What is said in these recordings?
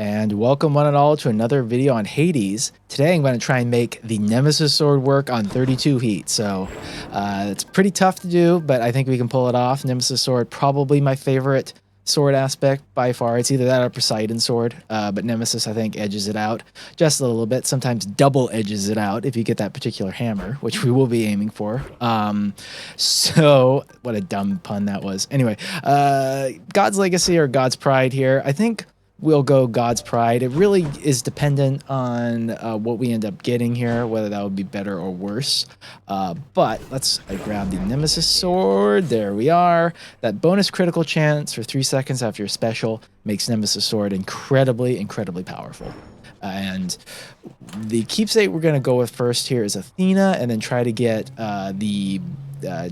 And welcome one and all to another video on Hades. Today I'm going to try and make the Nemesis sword work on 32 heat. So it's pretty tough to do, but I think we can pull it off. Nemesis sword, probably my favorite sword aspect by far. It's either that or Poseidon sword, but Nemesis I think edges it out just a little bit. Sometimes double edges it out if you get that particular hammer, which we will be aiming for. So what a dumb pun that was. Anyway, God's Legacy or God's Pride here. I think we'll go God's Pride. It really is dependent on what we end up getting here, whether that would be better or worse. But let's grab the Nemesis sword. There we are. That bonus critical chance for 3 seconds after your special makes Nemesis sword incredibly powerful. And the keepsake we're going to go with first here is Athena, and then try to get the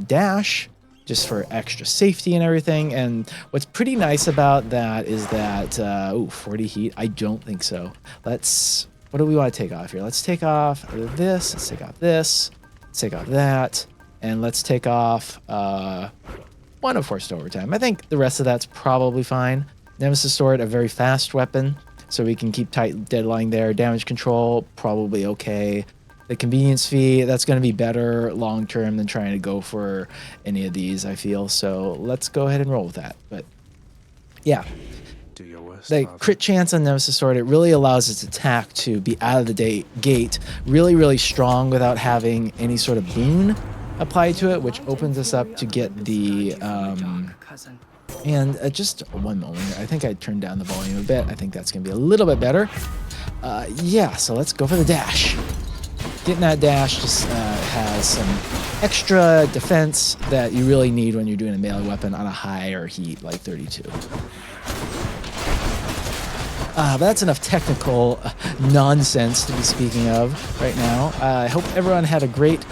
dash, just for extra safety and everything. And what's pretty nice about that is that, 40 heat, I don't think so. What do we want to take off here? Let's take off this, let's take off this, let's take off that, and let's take off one of forced overtime. I think the rest of that's probably fine. Nemesis sword, a very fast weapon, so we can keep tight deadline there. Damage control, probably okay. The convenience fee, that's going to be better long term than trying to go for any of these, I feel. So let's go ahead and roll with that. But yeah, the crit chance on Nemesis sword, it really allows its attack to be out of the gate really strong without having any sort of boon applied to it, which opens us up to get the and just one moment here. I think I turned down the volume a bit. I think that's going to be a little bit better. Yeah, so let's go for the dash. Getting that dash just has some extra defense that you really need when you're doing a melee weapon on a higher heat like 32. But that's enough technical nonsense to be speaking of right now. I hope everyone had a great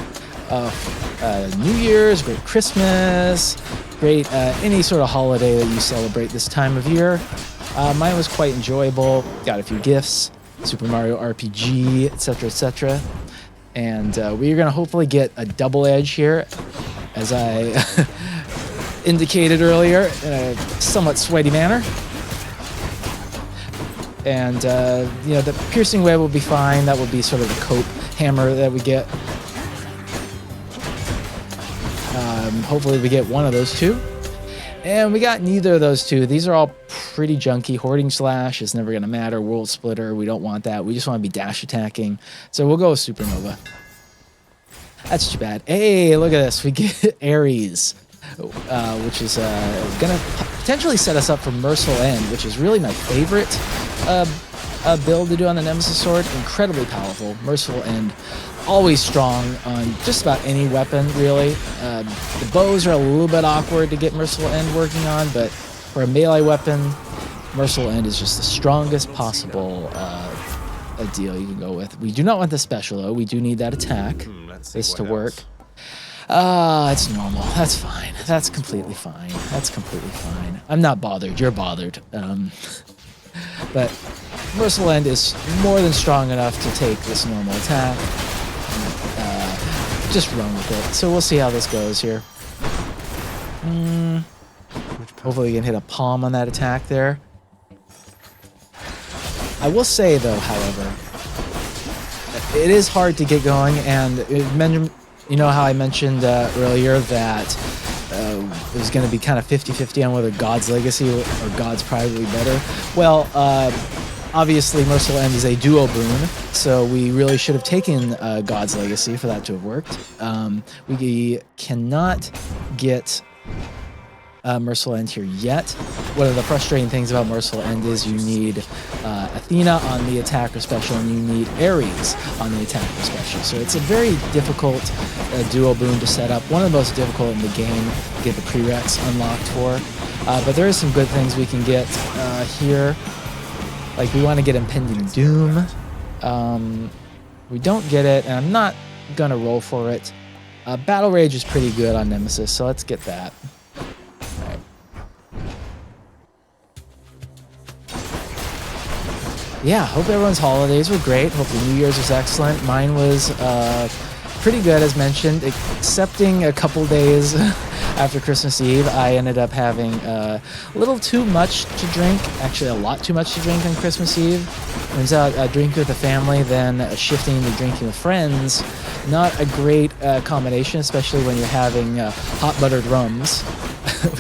New Year's, great Christmas, great any sort of holiday that you celebrate this time of year. Mine was quite enjoyable. Got a few gifts, Super Mario RPG, etc., etc. And we're going to hopefully get a double edge here, as I indicated earlier, in a somewhat sweaty manner. And, you know, the piercing web will be fine. That will be sort of the coat hammer that we get. Hopefully we get one of those two. And we got neither of those two. These are all pretty junky. Hoarding Slash is never going to matter. World Splitter, we don't want that. We just want to be dash attacking. So we'll go with Supernova. That's too bad. Hey, look at this. We get Ares, which is going to potentially set us up for Merciful End, which is really my favorite build to do on the Nemesis sword. Incredibly powerful. Merciful End, always strong on just about any weapon, really. The bows are a little bit awkward to get Merciful End working on, but for a melee weapon, Merciful End is just the strongest possible deal you can go with. We do not want the special, though. We do need that attack this to work. It's normal. That's fine. That's completely fine. That's completely fine. I'm not bothered. You're bothered. But Merciful End is more than strong enough to take this normal attack. Just run with it. So we'll see how this goes here. Hopefully we can hit a palm on that attack there. I will say, though, however, it is hard to get going, and you know how I mentioned earlier that it was going to be kind of 50-50 on whether God's Legacy or God's Pride would be better. Well, obviously, Merciful End is a duo boon, so we really should have taken God's Legacy for that to have worked. We cannot get Merciful End here yet. One of the frustrating things about Merciful End is you need Athena on the attacker special, and you need Ares on the attacker special. So it's a very difficult duo boon to set up. One of the most difficult in the game to get the prereqs unlocked for. But there is some good things we can get here. Like, we want to get Impending Doom. We don't get it, and I'm not going to roll for it. Battle Rage is pretty good on Nemesis, so let's get that. All right. Yeah, hope everyone's holidays were great. Hope the New Year's was excellent. Mine was pretty good, as mentioned, excepting a couple days after Christmas Eve. I ended up having a little too much to drink, actually a lot too much to drink on Christmas Eve. Turns out drinking with the family, then shifting to drinking with friends, not a great combination, especially when you're having hot buttered rums,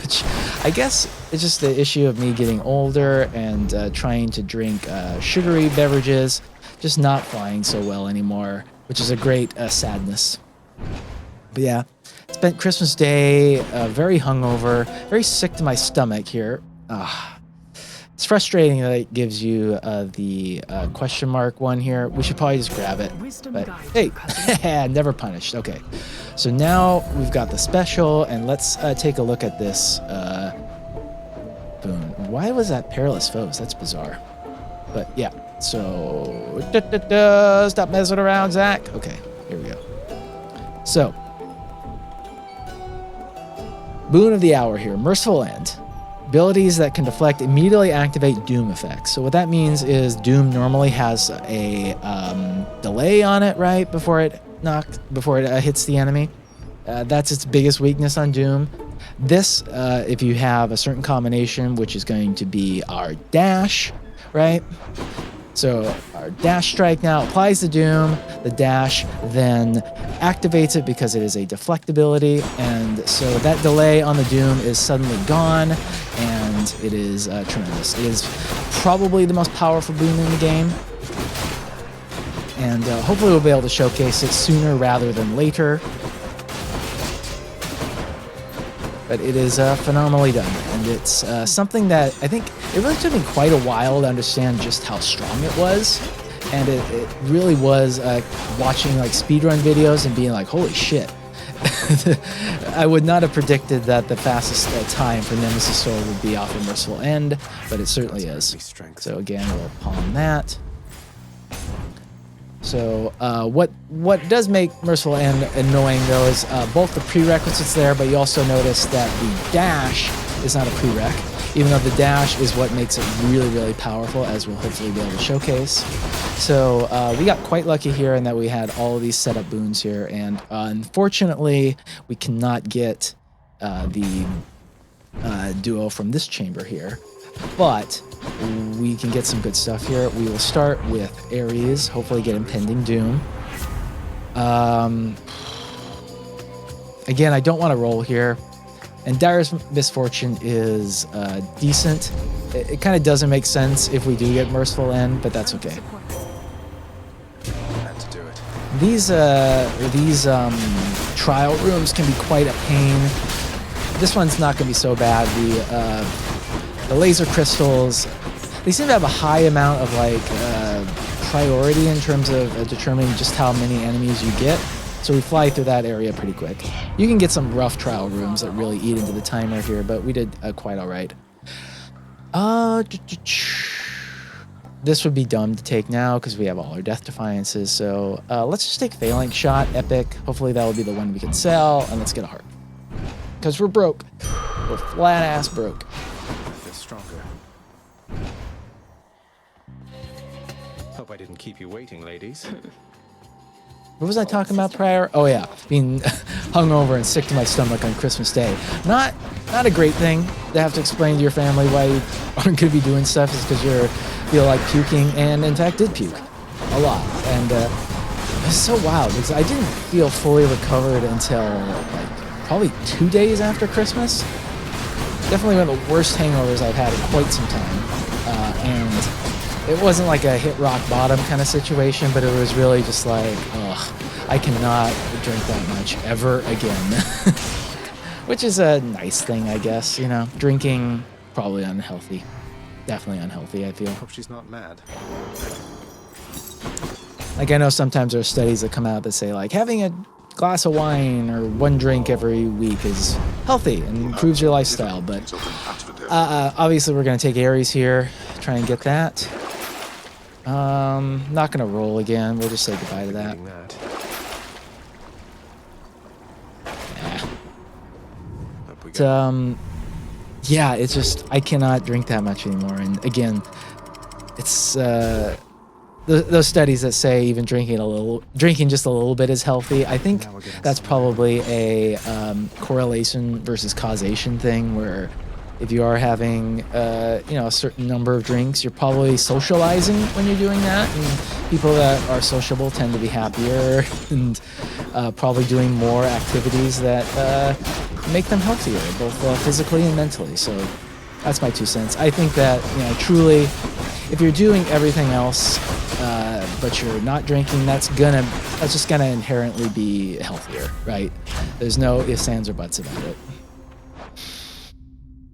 which I guess is just the issue of me getting older and trying to drink sugary beverages, just not flying so well anymore, which is a great sadness. But yeah, spent Christmas Day very hungover, very sick to my stomach here. It's frustrating that it gives you the question mark one here. We should probably just grab it. But hey, never punished. Okay, so now we've got the special, and let's take a look at this boon. Why was that perilous foes? That's bizarre. But yeah, so stop messing around, Zach. Okay, here we go. So, boon of the hour here, Merciful End. Abilities that can deflect immediately activate Doom effects. So what that means is Doom normally has a delay on it, right, before it hits the enemy. That's its biggest weakness on Doom. This, if you have a certain combination, which is going to be our dash, right? So our dash strike now applies the Doom. The dash then activates it because it is a deflect ability, and so that delay on the Doom is suddenly gone, and it is tremendous. It is probably the most powerful boon in the game, and hopefully we'll be able to showcase it sooner rather than later. But it is phenomenally done, and it's something that I think it really took me quite a while to understand just how strong it was, and it really was watching like speedrun videos and being like, holy shit. I would not have predicted that the fastest time for Nemesis Sword would be off of Merciful End, but it certainly is. So again, we'll palm that. So what does make Merciful End annoying, though, is both the prerequisites there, but you also notice that the dash is not a prereq, even though the dash is what makes it really, really powerful, as we'll hopefully be able to showcase. So we got quite lucky here in that we had all of these setup boons here, and unfortunately, we cannot get the duo from this chamber here, but we can get some good stuff here. We will start with Ares, hopefully get Impending Doom. Again, I don't want to roll here. And Dire's Misfortune is decent. It kind of doesn't make sense if we do get Merciful End, but that's okay. These trial rooms can be quite a pain. This one's not going to be so bad. The laser crystals, they seem to have a high amount of like priority in terms of determining just how many enemies you get. So we fly through that area pretty quick. You can get some rough trial rooms that really eat into the timer here, but we did quite all right. This would be dumb to take now because we have all our Death Defiances. So let's just take Phalanx Shot, Epic. Hopefully that will be the one we can sell, and let's get a heart. Because we're broke. We're flat ass broke. Stronger. Hope I didn't keep you waiting, ladies. What was I talking about prior? Oh yeah, being hungover and sick to my stomach on Christmas Day. Not a great thing to have to explain to your family why you aren't going to be doing stuff is because you feel like puking, and in fact did puke a lot. And it's so wild because I didn't feel fully recovered until like probably 2 days after Christmas. Definitely one of the worst hangovers I've had in quite some time. And it wasn't like a hit rock bottom kind of situation, but it was really just like, ugh, I cannot drink that much ever again. Which is a nice thing, I guess, you know. Drinking, probably unhealthy. Definitely unhealthy, I feel. Hope she's not mad. Like, I know sometimes there are studies that come out that say, like, having a glass of wine or one drink every week is healthy and improves your lifestyle, but obviously we're going to take Ares here, try and get that. Not going to roll again. We'll just say goodbye to that. Yeah. Yeah, it's just, I cannot drink that much anymore. And again, it's those studies that say even drinking just a little bit is healthy. I think that's probably a correlation versus causation thing, where if you are having a certain number of drinks, you're probably socializing when you're doing that, and people that are sociable tend to be happier and probably doing more activities that make them healthier, both physically and mentally. So that's my 2 cents. I think that truly, if you're doing everything else but you're not drinking, that's just gonna inherently be healthier, right? There's no ifs, ands, or buts about it.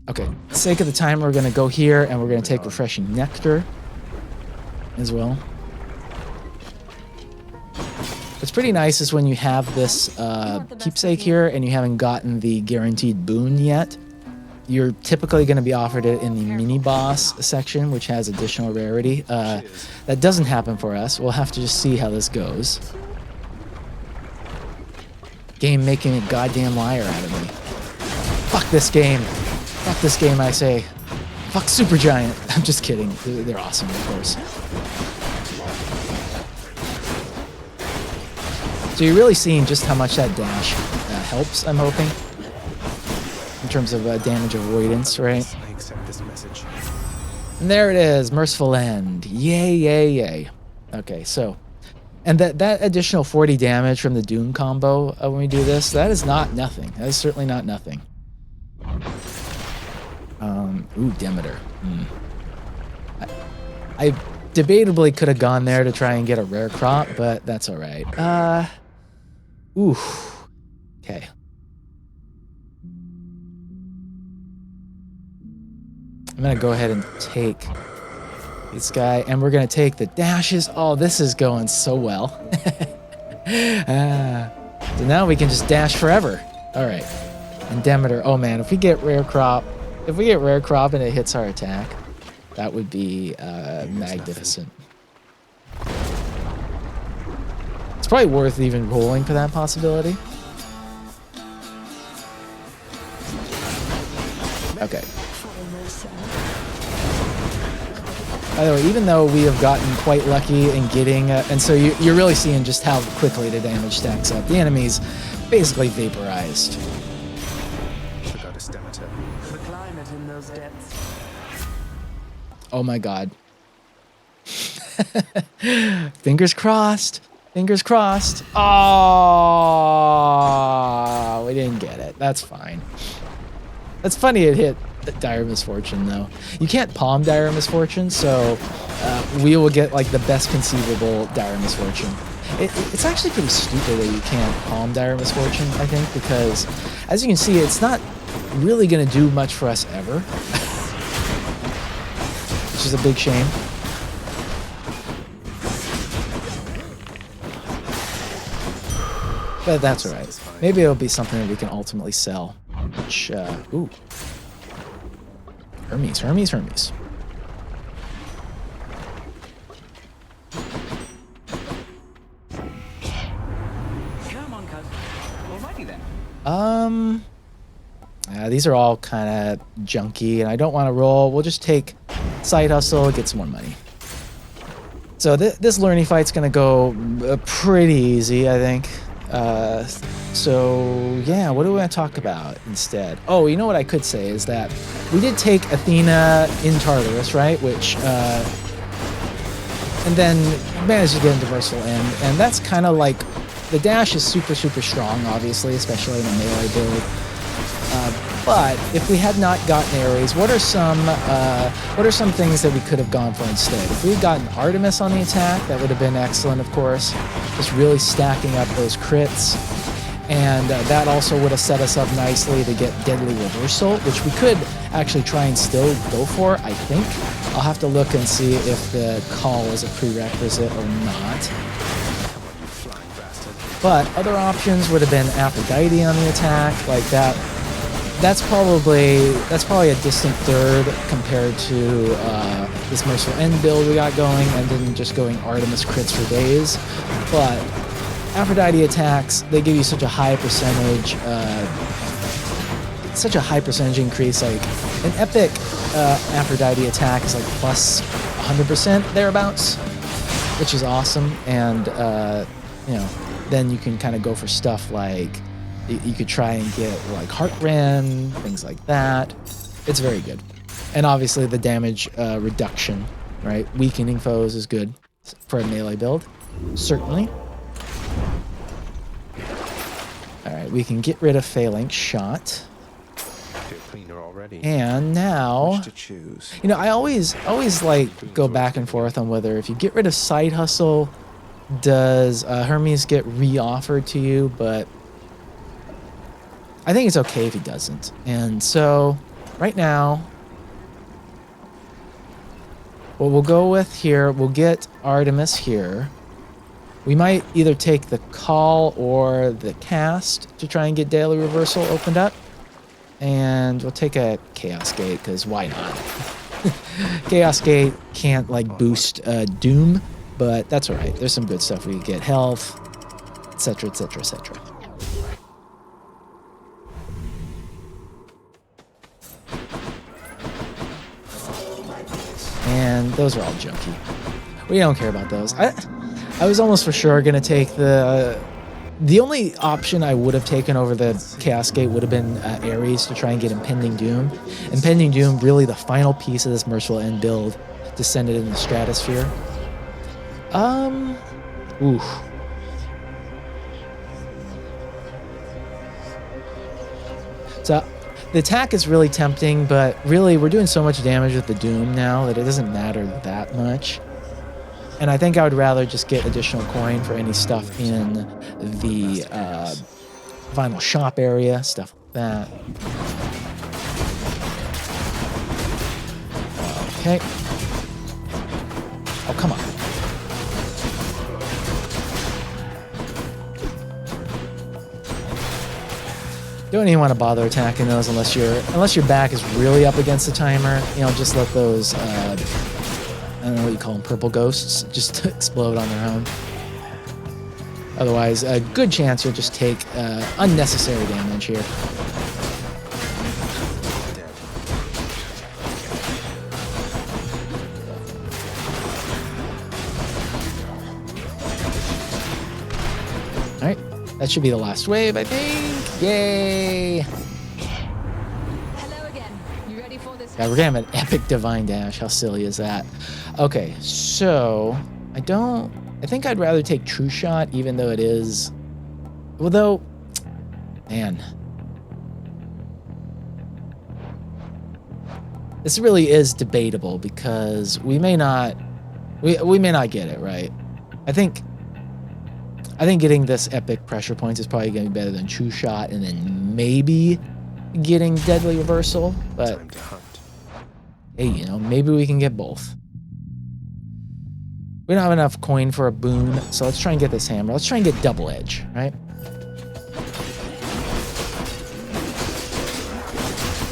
Okay, for the sake of the time, we're gonna go here and we're gonna take refreshing nectar as well. What's pretty nice is when you have this keepsake here and you haven't gotten the guaranteed boon yet, you're typically going to be offered it in the mini boss section, which has additional rarity. That doesn't happen for us. We'll have to just see how this goes. Game making a goddamn liar out of me. Fuck this game. Fuck this game, I say. Fuck Supergiant. I'm just kidding. They're awesome, of course. So you're really seeing just how much that dash helps, I'm hoping, in terms of damage avoidance, right? I accept this message. And there it is, Merciful End. Yay, yay, yay. Okay, so, and that additional 40 damage from the Doom combo when we do this, that is not nothing. That is certainly not nothing. Ooh, Demeter. I debatably could have gone there to try and get a rare crop, but that's all right. Ooh. Okay. I'm gonna go ahead and take this guy, and we're gonna take the dashes. Oh, this is going so well. So now we can just dash forever. All right. And Demeter. Oh man, if we get rare crop and it hits our attack, that would be magnificent. It's probably worth even rolling for that possibility. Okay. By the way, even though we have gotten quite lucky in getting, and so you're really seeing just how quickly the damage stacks up. The enemy's basically vaporized. The climate in those depths. Oh my god. Fingers crossed. Fingers crossed. Oh, we didn't get it. That's fine. That's funny it hit Dire Misfortune, though. You can't palm Dire Misfortune, so we will get like the best conceivable Dire Misfortune. It's actually pretty stupid that you can't palm Dire Misfortune, I think, because as you can see, it's not really going to do much for us ever. Which is a big shame. But that's alright. Maybe it'll be something that we can ultimately sell. Which, ooh. Hermes. Come on, cuz. Alrighty then. These are all kind of junky, and I don't want to roll. We'll just take Side Hustle, get some more money. So this learning fight's going to go pretty easy, I think. So yeah, what do we want to talk about instead? Oh, you know what I could say is that we did take Athena in Tartarus, right? Which, and then managed to get into Merciful End, and that's kind of like, the dash is super, super strong, obviously, especially in a melee build. But if we had not gotten Ares, what are some things that we could have gone for instead? If we had gotten Artemis on the attack, that would have been excellent, of course. Just really stacking up those crits. And that also would have set us up nicely to get Deadly Reversal, which we could actually try and still go for, I think. I'll have to look and see if the call is a prerequisite or not. But other options would have been Aphrodite on the attack, like that. That's probably a distant third compared to this Merciful End build we got going, and then just going Artemis crits for days. But Aphrodite attacks, they give you such a high percentage increase. Like an epic Aphrodite attack is like plus 100% thereabouts, which is awesome. And, you know, then you can kind of go for stuff like you could try and get like Heart Rend, things like that. It's very good. And obviously the damage reduction, right? Weakening foes is good for a melee build, certainly. All right, we can get rid of Phalanx Shot. Feel cleaner already. And now, Which to choose. you know, I always like go back and forth on whether if you get rid of Side Hustle, does Hermes get re-offered to you? But I think it's okay if he doesn't. And so, right now, what we'll go with here, we'll get Artemis here. We might either take the Call or the Cast to try and get Daily Reversal opened up. And we'll take a Chaos Gate, because why not? Chaos Gate can't, like, boost Doom, but that's alright. There's some good stuff. We can get health, etc., etc., etc. And those are all junky. We don't care about those. I was almost for sure going to take the only option I would have taken over the Chaos Gate would have been Ares to try and get Impending Doom. Impending Doom, really the final piece of this Merciful End build to send it in the stratosphere. Oof. So the attack is really tempting, but really we're doing so much damage with the Doom now that it doesn't matter that much. And I think I would rather just get additional coin for any stuff in the vinyl shop area, stuff like that. Okay. Oh, come on. Don't even want to bother attacking those unless your back is really up against the timer. You know, just let those I don't know what you call them, purple ghosts, just explode on their own. Otherwise, a good chance you'll just take unnecessary damage here. Alright, that should be the last wave, I think. Yay! Hello again. You ready for this? Yeah, we're gonna have an epic Divine Dash. How silly is that? Okay, so I think I'd rather take True Shot, even though it is, although, man, this really is debatable because we may not get it right. I think getting this epic pressure points is probably going to be better than True Shot, and then maybe getting Deadly Reversal. But Time to hunt. hey, you know, maybe we can get both. We don't have enough coin for a boon, so let's try and get this hammer. Let's try and get Double Edge, right?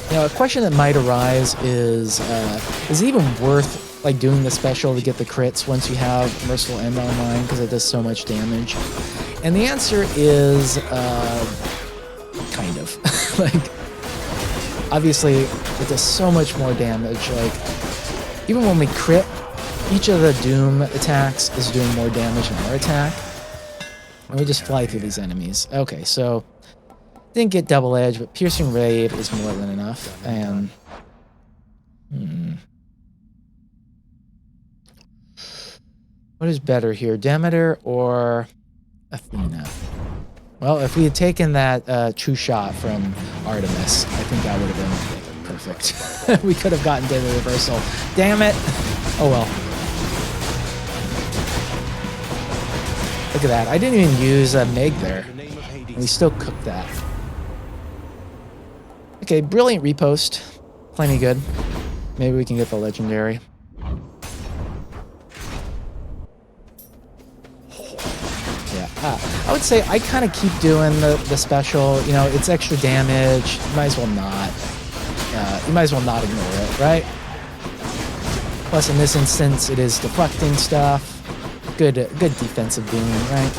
You know, a question that might arise is it even worth like doing the special to get the crits once you have Merciful End online, because it does so much damage? And the answer is kind of. Like, obviously, it does so much more damage. Like, even when we crit, each of the Doom attacks is doing more damage than our attack. And we just fly through these enemies. Okay, so didn't get Double Edge, but Piercing Rave is more than enough. And what is better here, Demeter or Athena? Well, if we had taken that True Shot from Artemis, I think that would have been perfect. We could have gotten Daily Reversal. Damn it! Oh well. Look at that. I didn't even use Meg there. The name of And we Hades. still cooked that. Okay, brilliant repost. Plenty good. Maybe we can get the legendary. Yeah, I would say I kind of keep doing the special. You know, it's extra damage. You might as well not. You might as well not ignore it, right? Plus, in this instance, it is deflecting stuff. Good defensive boon, right?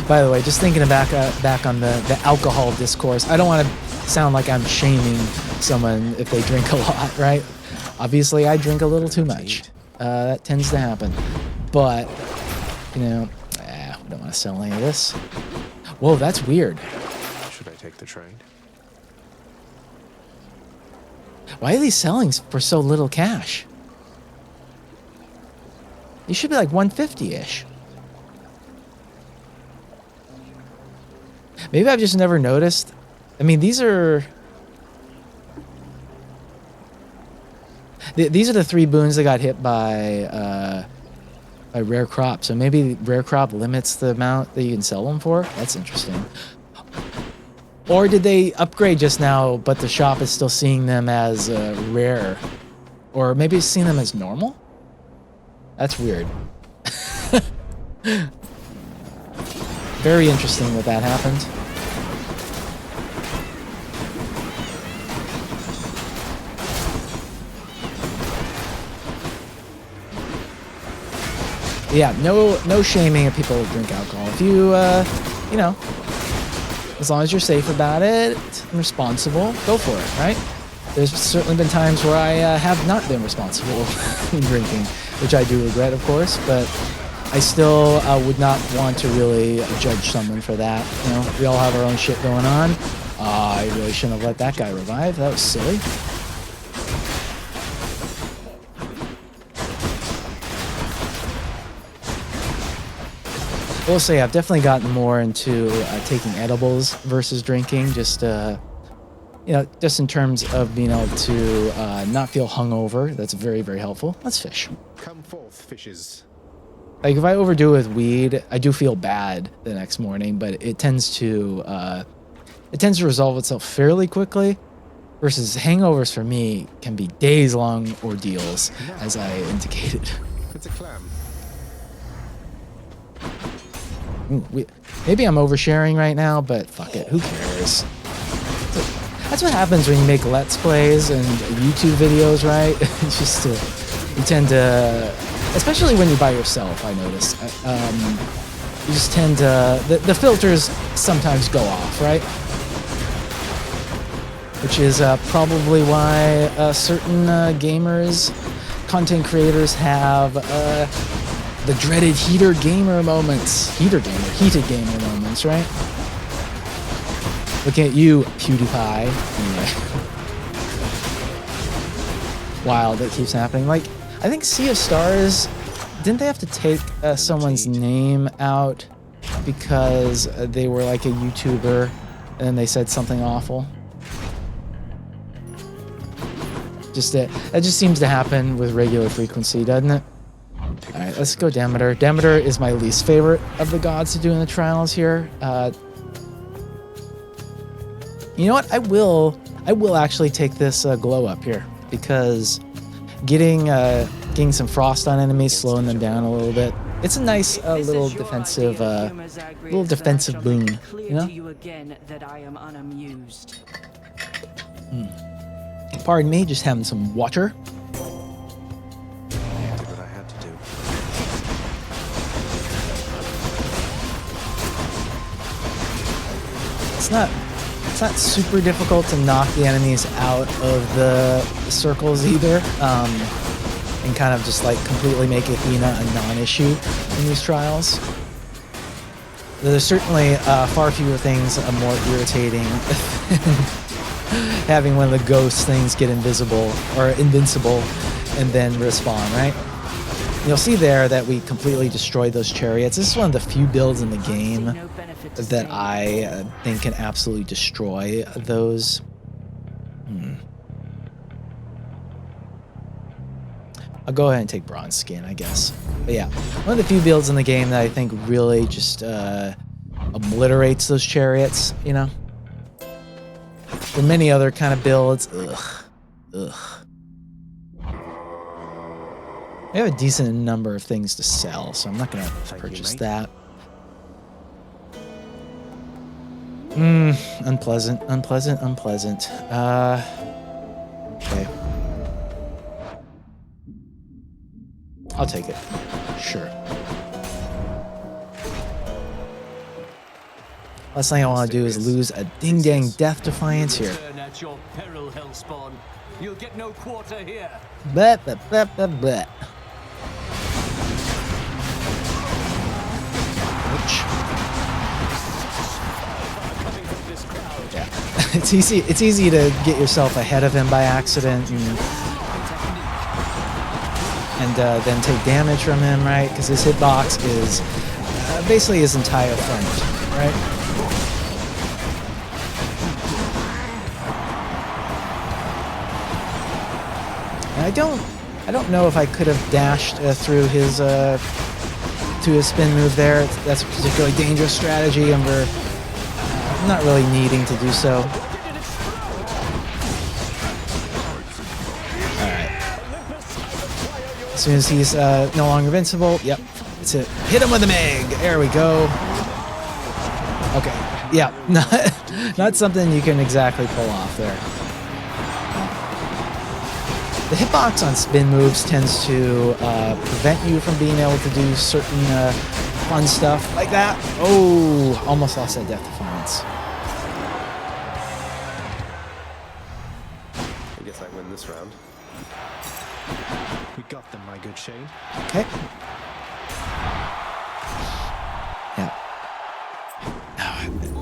By the way, just thinking back on the alcohol discourse, I don't want to sound like I'm shaming someone if they drink a lot, right? Obviously, I drink a little too much. That tends to happen. But, you know, we don't want to sell any of this. Whoa, that's weird. Should I take the trade? Why are these selling for so little cash? These should be like 150-ish. Maybe I've just never noticed. I mean, these are... These are the 3 boons that got hit by rare crop. So maybe rare crop limits the amount that you can sell them for. That's interesting. Or did they upgrade just now, but the shop is still seeing them as rare? Or maybe it's seeing them as normal? That's weird. Very interesting that that happened. Yeah, no shaming of people who drink alcohol. If you, you know, as long as you're safe about it and responsible, go for it, right? There's certainly been times where I have not been responsible in drinking, which I do regret, of course, but I still would not want to really judge someone for that. You know, we all have our own shit going on. I really shouldn't have let that guy revive. That was silly. I will say I've definitely gotten more into taking edibles versus drinking, just you know, just in terms of being able to not feel hungover. That's very, very helpful. Let's fish. Come forth, fishes. Like if I overdo it with weed, I do feel bad the next morning, but it tends to resolve itself fairly quickly. Versus hangovers for me can be days-long ordeals, as I indicated. It's a clam. Ooh, maybe I'm oversharing right now, but fuck it, who cares? That's what happens when you make Let's Plays and YouTube videos, right? It's just you tend to, especially when you're by yourself, I notice. You just tend to, the filters sometimes go off, right? Which is probably why certain gamers, content creators have the dreaded heated gamer moments, right? Looking at you, PewDiePie. Anyway. Wild, that keeps happening. Like, I think Sea of Stars, didn't they have to take someone's name out because they were like a YouTuber and then they said something awful? That just seems to happen with regular frequency, doesn't it? Alright, let's go Demeter. Demeter is my least favorite of the gods to do in the trials here. You know what? I will actually take this glow up here because getting some frost on enemies, slowing them down a little bit. It's a nice little defensive boon, you know? Pardon me, just having some water. It's not super difficult to knock the enemies out of the circles either, and kind of just like completely make Athena a non-issue in these trials. There's certainly far fewer things more irritating having one of the ghost things get invisible or invincible and then respawn, right? You'll see there that we completely destroyed those chariots. This is one of the few builds in the game that I think can absolutely destroy those. I'll go ahead and take bronze skin, I guess. But yeah, one of the few builds in the game that I think really just obliterates those chariots, you know? For many other kind of builds, ugh. We have a decent number of things to sell, so I'm not going to purchase that. Unpleasant. Okay. I'll take it. Sure. Last thing I want to do is lose a ding-dang Death Defiance here. at your peril, Hellspawn. You'll get no quarter here. Blah, blah, blah, blah, blah. Ouch. Yeah. It's easy to get yourself ahead of him by accident and then take damage from him, right? Because his hitbox is basically his entire front, right? And I don't know if I could have dashed through his to his spin move there. That's a particularly dangerous strategy, and we're not really needing to do so. Alright. As soon as he's no longer invincible, yep, that's it. Hit him with a Meg! There we go. Okay, yeah, not something you can exactly pull off there. The hitbox on spin moves tends to prevent you from being able to do certain fun stuff like that. Oh, almost lost that death defiance. I guess I win this round. We got them, my good Shade. Okay. Yeah.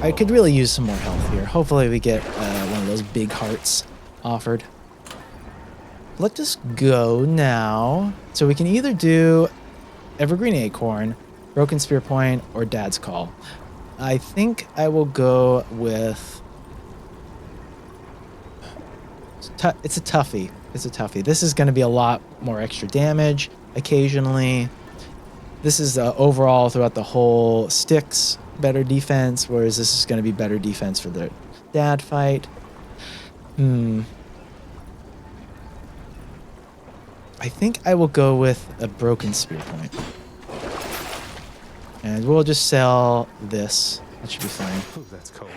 I could really use some more health here. Hopefully we get one of those big hearts offered. Let us go now. So we can either do Evergreen Acorn, Broken Spear Point, or Dad's Call. I think I will go with... It's a toughie. It's a toughie. This is going to be a lot more extra damage occasionally. This is overall throughout the whole Styx better defense, whereas this is going to be better defense for the Dad fight. I think I will go with a Broken Spear Point. And we'll just sell this. That should be fine. Ooh, that's cold.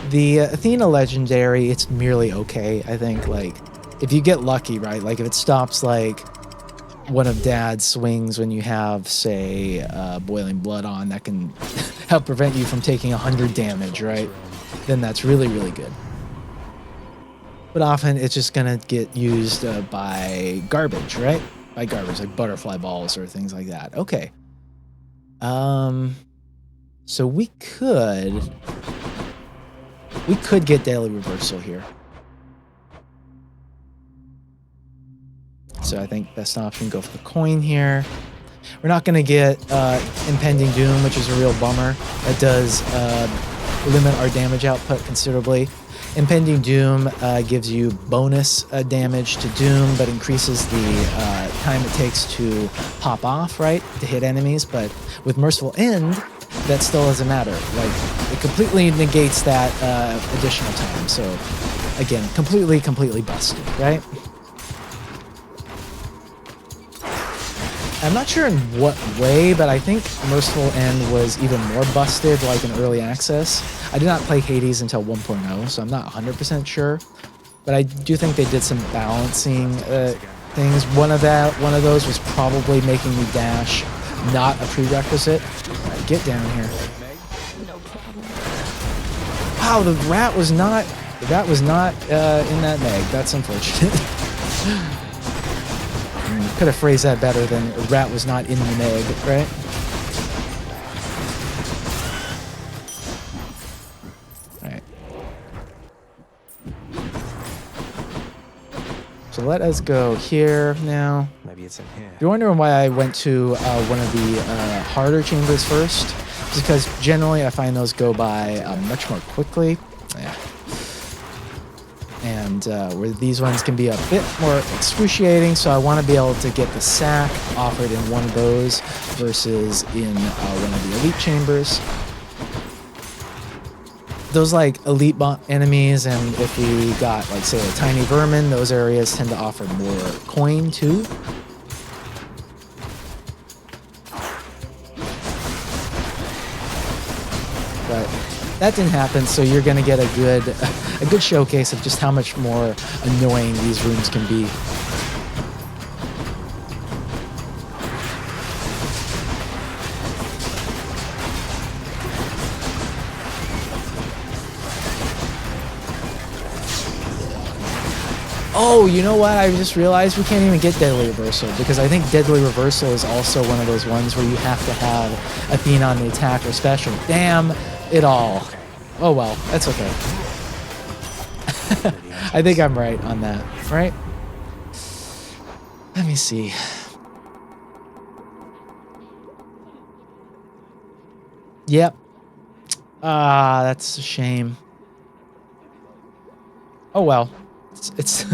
The Athena Legendary, it's merely okay, I think. Like, if you get lucky, right? Like, if it stops, like, one of Dad's swings when you have, say, Boiling Blood on, that can help prevent you from taking 100 damage, right? Then that's really, really good. But often it's just gonna get used by garbage, right? By garbage, like butterfly balls or things like that. Okay. So we could get Daily Reversal here. So I think best option, go for the coin here. We're not gonna get Impending Doom, which is a real bummer. That does limit our damage output considerably. Impending Doom gives you bonus damage to Doom, but increases the time it takes to pop off, right, to hit enemies. But with Merciful End, that still doesn't matter. Like, it completely negates that additional time. So, again, completely busted, right? I'm not sure in what way, but I think Merciful End was even more busted, like in early access. I did not play Hades until 1.0, so I'm not 100% sure. But I do think they did some balancing things. One of those was probably making me dash not a prerequisite. All right, get down here. Wow, the rat was not in that Meg. That's unfortunate. Could have phrased that better than a rat was not in the Meg, right? Alright. So let us go here now. Maybe it's in here. If you're wondering why I went to one of the harder chambers first, it's because generally I find those go by much more quickly. Yeah. And where these ones can be a bit more excruciating, so I want to be able to get the sack offered in one of those versus in one of the elite chambers. Those like elite enemies, and if we got like say a tiny vermin, those areas tend to offer more coin too. But that didn't happen, so you're going to get a good showcase of just how much more annoying these rooms can be. Oh, you know what? I just realized we can't even get Deadly Reversal because I think Deadly Reversal is also one of those ones where you have to have Athena on the attack or special. Damn it all. Oh well, that's okay. I think I'm right on that, right? Let me see. Yep. Ah, that's a shame. Oh well. It's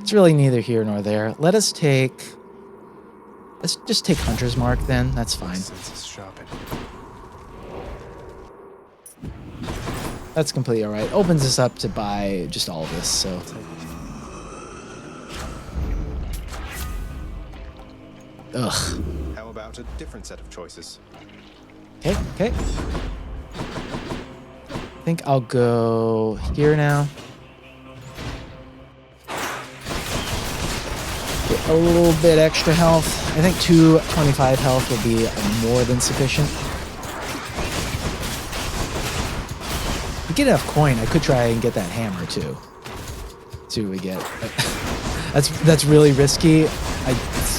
it's really neither here nor there. Let's just take Hunter's Mark then. That's fine. That's completely alright. Opens us up to buy just all of this, so. Ugh. How about a different set of choices? Okay, okay. I think I'll go here now. Get a little bit extra health. I think 225 health will be more than sufficient. If we get enough coin, I could try and get that hammer too. See what we get. That's really risky. I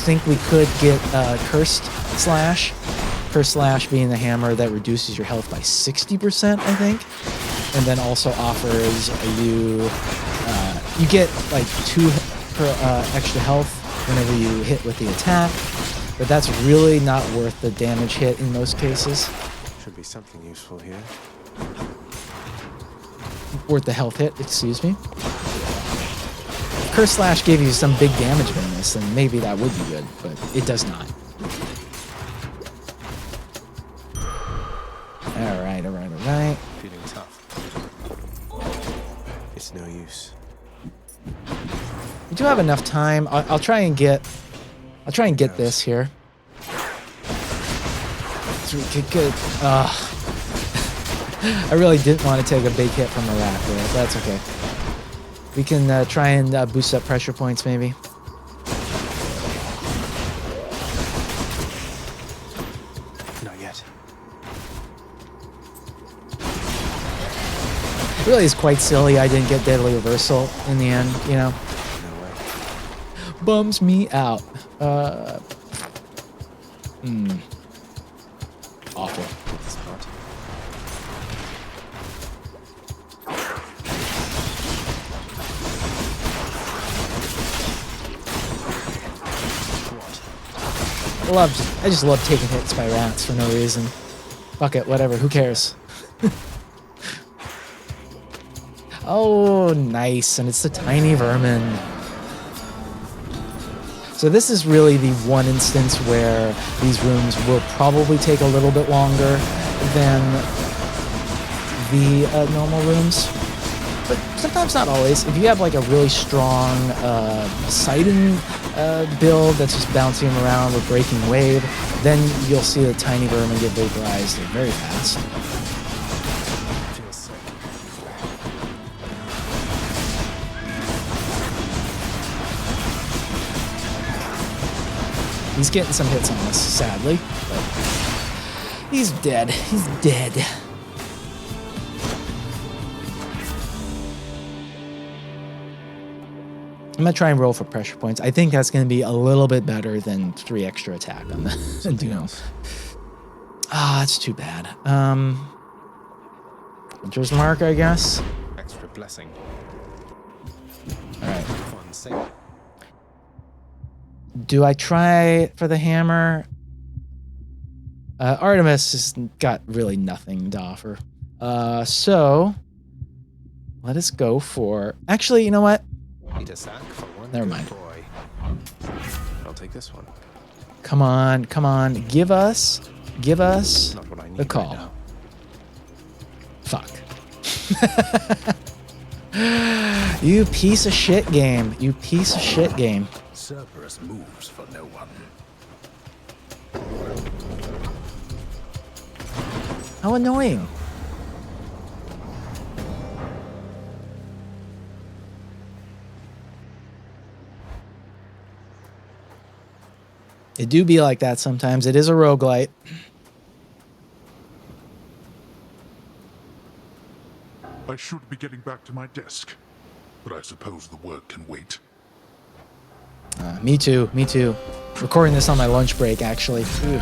think we could get Cursed Slash. Cursed Slash being the hammer that reduces your health by 60%, I think. And then also offers you get like 2 extra health whenever you hit with the attack. But that's really not worth the damage hit in most cases. Should be something useful here. Worth the health hit, excuse me. Curse Slash gave you some big damage bonus, and maybe that would be good, but it does not. Alright, alright, alright. Feeling tough. It's no use. We do have enough time. I'll try and get this here. So we could get, I really didn't want to take a big hit from the rack there. That's okay. We can try and boost up pressure points, maybe. Not yet. It really is quite silly I didn't get Deadly Reversal in the end, you know? No way. Bums me out. Awful. Spot. I just love taking hits by rats for no reason. Fuck it, whatever, who cares? Oh, nice, and it's the tiny vermin. So this is really the one instance where these rooms will probably take a little bit longer than the normal rooms. But sometimes not always. If you have like a really strong Sidon build that's just bouncing them around with Breaking Wave, then you'll see the tiny vermin get vaporized very fast. Feels sick. He's getting some hits on us, sadly. But he's dead. He's dead. I'm gonna try and roll for pressure points. I think that's gonna be a little bit better than 3 extra attack on the Something else. Ah, that's too bad. Hunter's Mark, I guess. Extra blessing. Alright. Fun save. Do I try for the hammer? Artemis has got really nothing to offer. So let us go for. Actually, you know what? Need a sack for one. Never good mind. Boy. I'll take this one. Come on, come on. Give us Not what I need the call. right now. Fuck. You piece of shit game. You piece of shit game. Cerberus moves for no one. How annoying. It do be like that sometimes. It is a roguelite. I should be getting back to my desk, but I suppose the work can wait. Me too. Me too. Recording this on my lunch break, actually. Ugh.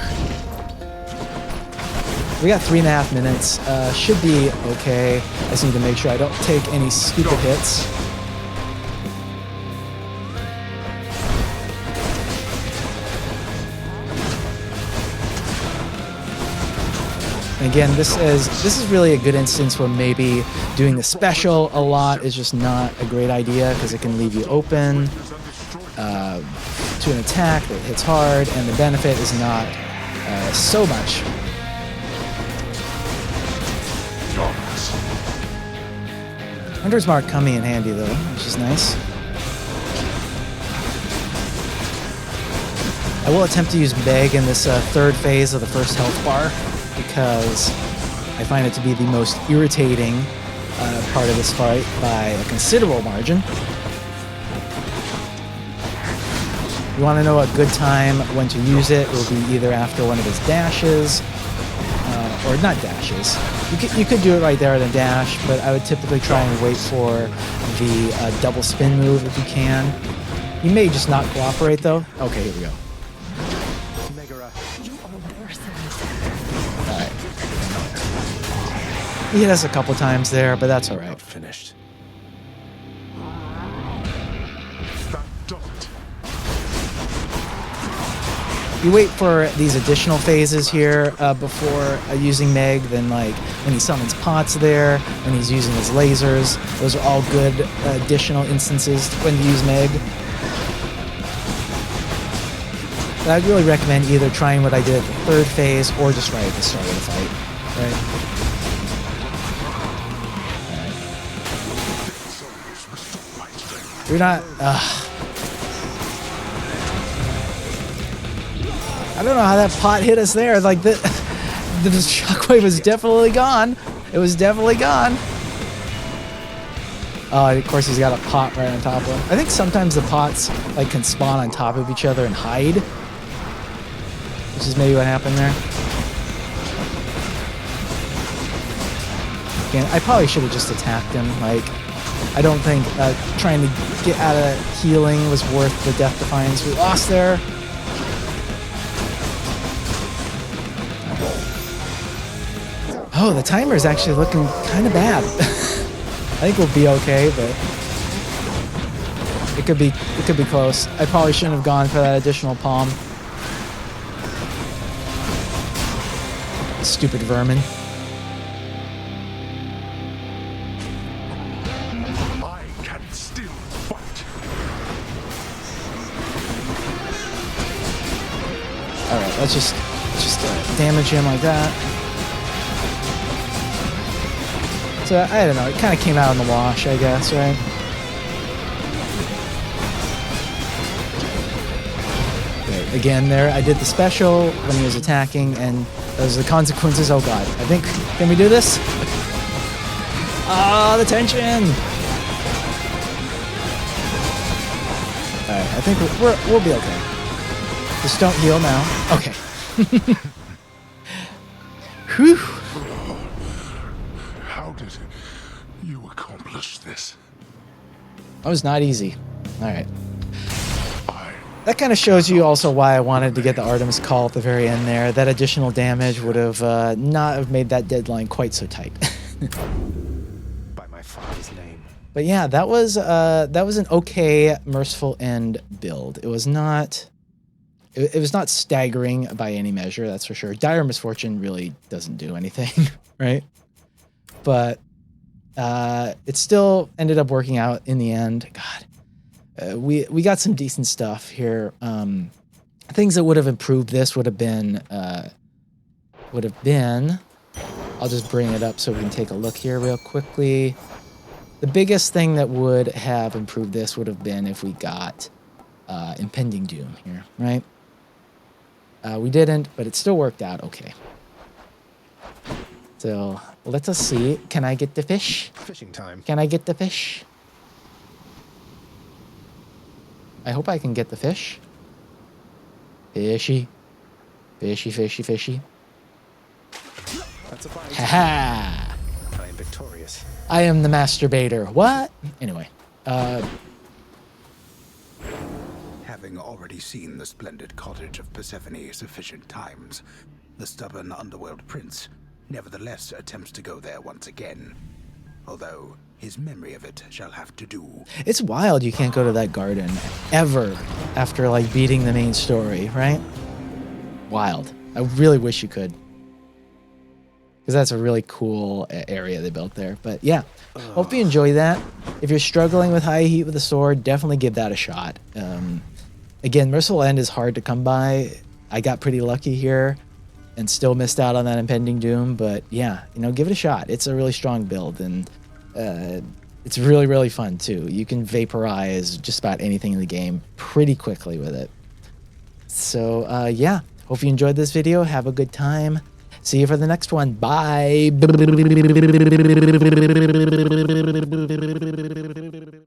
We got 3.5 minutes. Should be okay. I just need to make sure I don't take any stupid hits. And again, this is really a good instance where maybe doing the special a lot is just not a great idea because it can leave you open to an attack that hits hard, and the benefit is not so much. Hunter's Mark coming in handy though, which is nice. I will attempt to use Meg in this third phase of the first health bar because I find it to be the most irritating part of this fight by a considerable margin. You want to know a good time when to use it, it will be either after one of his dashes, or not dashes. You could do it right there in a dash, but I would typically try and wait for the double spin move if you can. You may just not cooperate though. Okay, here we go. Alright. He hit us a couple times there, but that's alright. Finished. You wait for these additional phases here before using Meg, then like when he summons pots there, when he's using his lasers. Those are all good additional instances when to use Meg. But I'd really recommend either trying what I did at the third phase or just right at the start of the fight. Right? You're not... I don't know how that pot hit us there. Like the shockwave was definitely gone. It was definitely gone. Oh, of course he's got a pot right on top of him. I think sometimes the pots like can spawn on top of each other and hide, which is maybe what happened there. Again, I probably should have just attacked him. Like, I don't think trying to get out of healing was worth the death defiance we lost there. Oh, the timer is actually looking kind of bad. I think we'll be okay, but it could be close. I probably shouldn't have gone for that additional palm. Stupid vermin. I can still fight. All right, let's just damage him like that. So I don't know, it kind of came out in the wash, I guess, right? Okay, again there, I did the special when he was attacking, and those are the consequences. Oh god, I think, can we do this? Ah, the tension! Alright, I think we'll be okay. Just don't heal now. Okay. Whew. You accomplished this. That was not easy. All right. That kind of shows you also why I wanted to get the Artemis Call at the very end there. That additional damage would have not have made that deadline quite so tight. By my father's name. But yeah, that was an okay Merciful End build. It was not staggering by any measure, that's for sure. Dire Misfortune really doesn't do anything, right? But it still ended up working out in the end. God, we got some decent stuff here. Things that would have improved this would have been. I'll just bring it up so we can take a look here real quickly. The biggest thing that would have improved this would have been if we got Impending Doom here, right? We didn't, but it still worked out okay. So let us see. Can I get the fish? Fishing time. Can I get the fish? I hope I can get the fish. Fishy. Fishy, fishy, fishy. That's a fight. Ha-ha! I am victorious. I am the masturbator. What? Anyway. Have Having already seen the splendid cottage of Persephone sufficient times, the stubborn Underworld prince nevertheless attempts to go there once again. Although his memory of it shall have to do. It's wild you can't go to that garden ever after like beating the main story, right? Wild. I really wish you could. Because that's a really cool area they built there. But yeah, hope you enjoy that. If you're struggling with high heat with a sword, definitely give that a shot. Again, Merciful End is hard to come by. I got pretty lucky here and still missed out on that impending doom. But yeah, you know, give it a shot. It's a really strong build, and it's really, really fun too. You can vaporize just about anything in the game pretty quickly with it. So yeah, hope you enjoyed this video. Have a good time. See you for the next one. Bye.